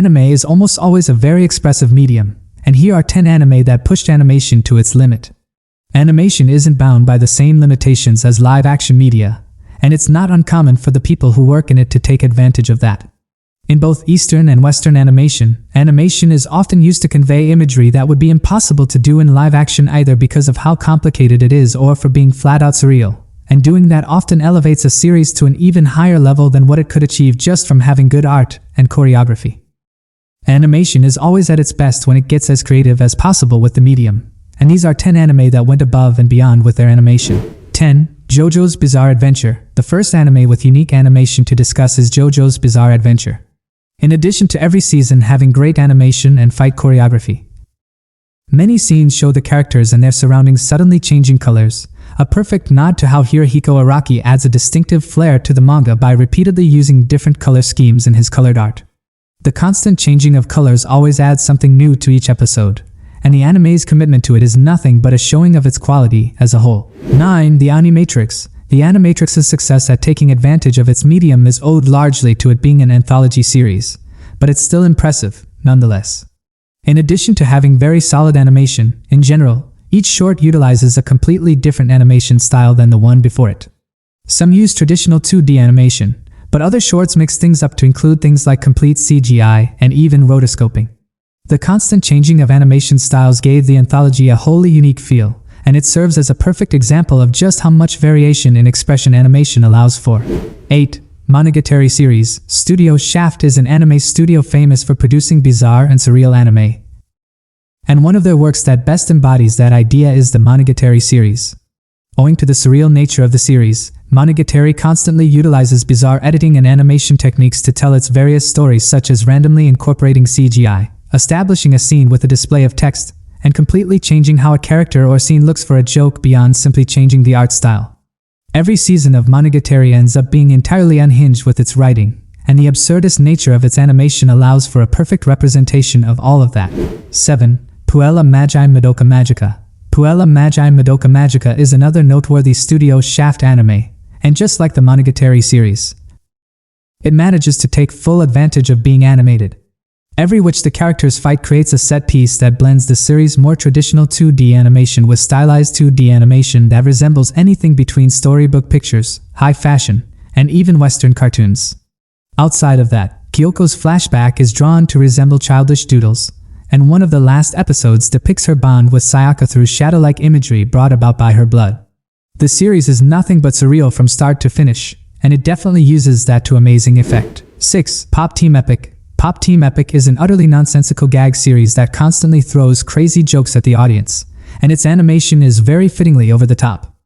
Anime is almost always a very expressive medium, and here are 10 anime that pushed animation to its limit. Animation isn't bound by the same limitations as live-action media, and it's not uncommon for the people who work in it to take advantage of that. In both Eastern and Western animation, animation is often used to convey imagery that would be impossible to do in live-action either because of how complicated it is or for being flat-out surreal, and doing that often elevates a series to an even higher level than what it could achieve just from having good art and choreography. Animation is always at its best when it gets as creative as possible with the medium, and these are 10 anime that went above and beyond with their animation. 10. JoJo's Bizarre Adventure. The first anime with unique animation to discuss is JoJo's Bizarre Adventure. In addition to every season having great animation and fight choreography, many scenes show the characters and their surroundings suddenly changing colors, a perfect nod to how Hirohiko Araki adds a distinctive flair to the manga by repeatedly using different color schemes in his colored art. The constant changing of colors always adds something new to each episode, and the anime's commitment to it is nothing but a showing of its quality as a whole. 9. The Animatrix. The Animatrix's success at taking advantage of its medium is owed largely to it being an anthology series, but it's still impressive, nonetheless. In addition to having very solid animation, in general, each short utilizes a completely different animation style than the one before it. Some use traditional 2D animation, but other shorts mix things up to include things like complete CGI and even rotoscoping. The constant changing of animation styles gave the anthology a wholly unique feel, and it serves as a perfect example of just how much variation in expression animation allows for. 8. Monogatari Series. Studio Shaft is an anime studio famous for producing bizarre and surreal anime, and one of their works that best embodies that idea is the Monogatari series. Owing to the surreal nature of the series, Monogatari constantly utilizes bizarre editing and animation techniques to tell its various stories, such as randomly incorporating CGI, establishing a scene with a display of text, and completely changing how a character or scene looks for a joke beyond simply changing the art style. Every season of Monogatari ends up being entirely unhinged with its writing, and the absurdist nature of its animation allows for a perfect representation of all of that. 7. Puella Magi Madoka Magica. Puella Magi Madoka Magica is another noteworthy Studio Shaft anime, and just like the Monogatari series, it manages to take full advantage of being animated. Every which the characters fight creates a set piece that blends the series' more traditional 2D animation with stylized 2D animation that resembles anything between storybook pictures, high fashion, and even Western cartoons. Outside of that, Kyoko's flashback is drawn to resemble childish doodles, and one of the last episodes depicts her bond with Sayaka through shadow-like imagery brought about by her blood. The series is nothing but surreal from start to finish, and it definitely uses that to amazing effect. 6. Pop Team Epic. Pop Team Epic is an utterly nonsensical gag series that constantly throws crazy jokes at the audience, and its animation is very fittingly over the top.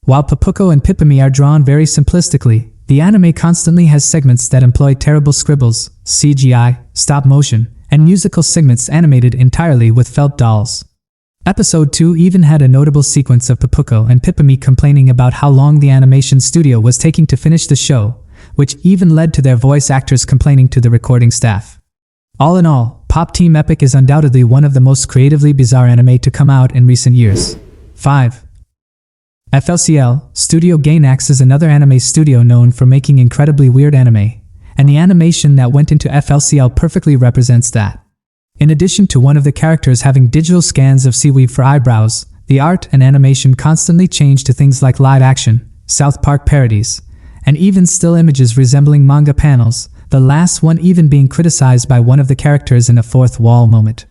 While Papuko and Pipimi are drawn very simplistically, the anime constantly has segments that employ terrible scribbles, CGI, stop motion, and musical segments animated entirely with felt dolls. Episode 2 even had a notable sequence of Papuko and Pipimi complaining about how long the animation studio was taking to finish the show, which even led to their voice actors complaining to the recording staff. All in all, Pop Team Epic is undoubtedly one of the most creatively bizarre anime to come out in recent years. 5. FLCL. Studio Gainax is another anime studio known for making incredibly weird anime, and the animation that went into FLCL perfectly represents that. In addition to one of the characters having digital scans of seaweed for eyebrows, the art and animation constantly change to things like live action, South Park parodies, and even still images resembling manga panels, the last one even being criticized by one of the characters in a fourth wall moment.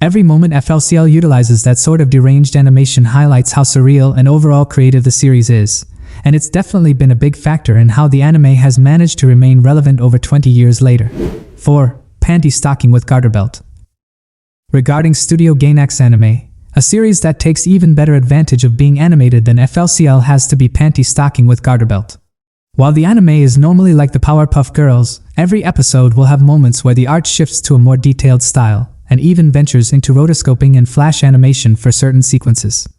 Every moment FLCL utilizes that sort of deranged animation highlights how surreal and overall creative the series is, and it's definitely been a big factor in how the anime has managed to remain relevant over 20 years later. 4. Panty Stocking with Garter Belt. Regarding Studio Gainax anime, a series that takes even better advantage of being animated than FLCL has to be Panty Stocking with Garter Belt. While the anime is normally like the Powerpuff Girls, every episode will have moments where the art shifts to a more detailed style, and even ventures into rotoscoping and flash animation for certain sequences.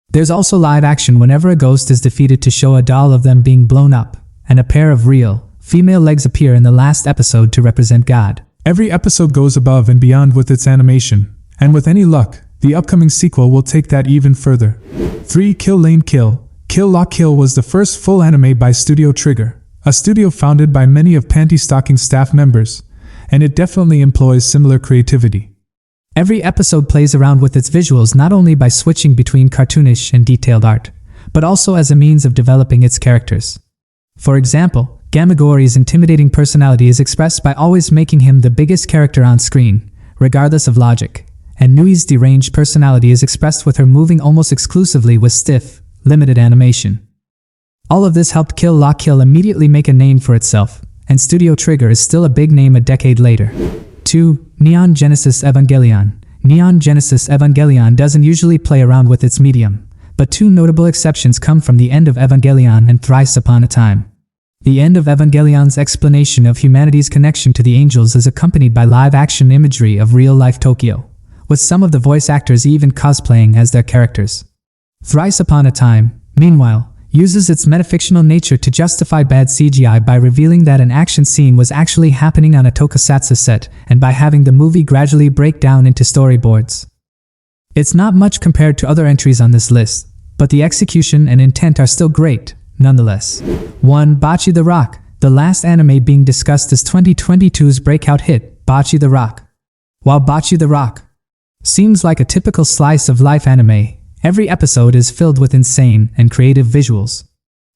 There's also live action whenever a ghost is defeated to show a doll of them being blown up, and a pair of real, female legs appear in the last episode to represent God. Every episode goes above and beyond with its animation, and with any luck, the upcoming sequel will take that even further. 3. Kill Lane Kill. Kill La Kill was the first full anime by Studio Trigger, a studio founded by many of Panty Stocking's staff members, and it definitely employs similar creativity. Every episode plays around with its visuals not only by switching between cartoonish and detailed art, but also as a means of developing its characters. For example, Gamagori's intimidating personality is expressed by always making him the biggest character on screen, regardless of logic, and Nui's deranged personality is expressed with her moving almost exclusively with stiff, limited animation. All of this helped Kill la Kill immediately make a name for itself, and Studio Trigger is still a big name a decade later. 2. Neon Genesis Evangelion. Neon Genesis Evangelion doesn't usually play around with its medium, but two notable exceptions come from the end of Evangelion and Thrice Upon a Time. The end of Evangelion's explanation of humanity's connection to the angels is accompanied by live-action imagery of real-life Tokyo, with some of the voice actors even cosplaying as their characters. Thrice Upon a Time, meanwhile, uses its metafictional nature to justify bad CGI by revealing that an action scene was actually happening on a tokusatsu set and by having the movie gradually break down into storyboards. It's not much compared to other entries on this list, but the execution and intent are still great, nonetheless. 1. Bocce the Rock. The last anime being discussed is 2022's breakout hit, Bocce the Rock. While Bocce the Rock seems like a typical slice of life anime, every episode is filled with insane and creative visuals.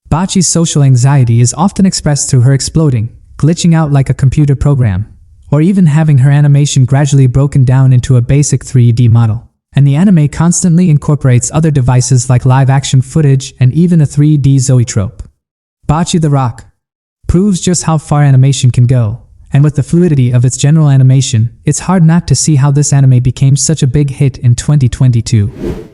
Bocce's social anxiety is often expressed through her exploding, glitching out like a computer program, or even having her animation gradually broken down into a basic 3D model. And the anime constantly incorporates other devices like live-action footage and even a 3D zoetrope. Bocce the Rock proves just how far animation can go, and with the fluidity of its general animation, it's hard not to see how this anime became such a big hit in 2022.